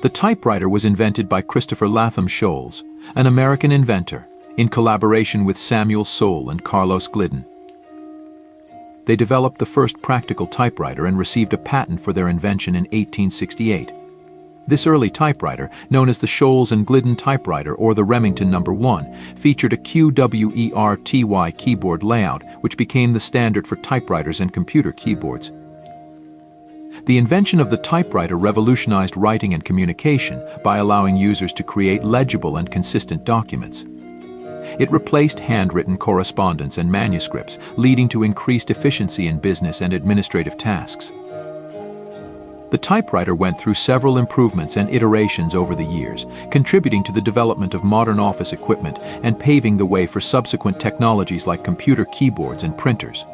The typewriter was invented by Christopher Latham Sholes, an American inventor, in collaboration with Soule and Glidden. They developed the first practical typewriter and received a patent for their invention in 1868. This early typewriter, known as the Sholes and Glidden typewriter or the Remington No. 1, featured a QWERTY keyboard layout, which became the standard for typewriters and computer keyboards. The invention of the typewriter revolutionized writing and communication by allowing users to create legible and consistent documents. It replaced handwritten correspondence and manuscripts, leading to increased efficiency in business and administrative tasks. The typewriter went through several improvements and iterations over the years, contributing to the development of modern office equipment and paving the way for subsequent technologies like computer keyboards and printers.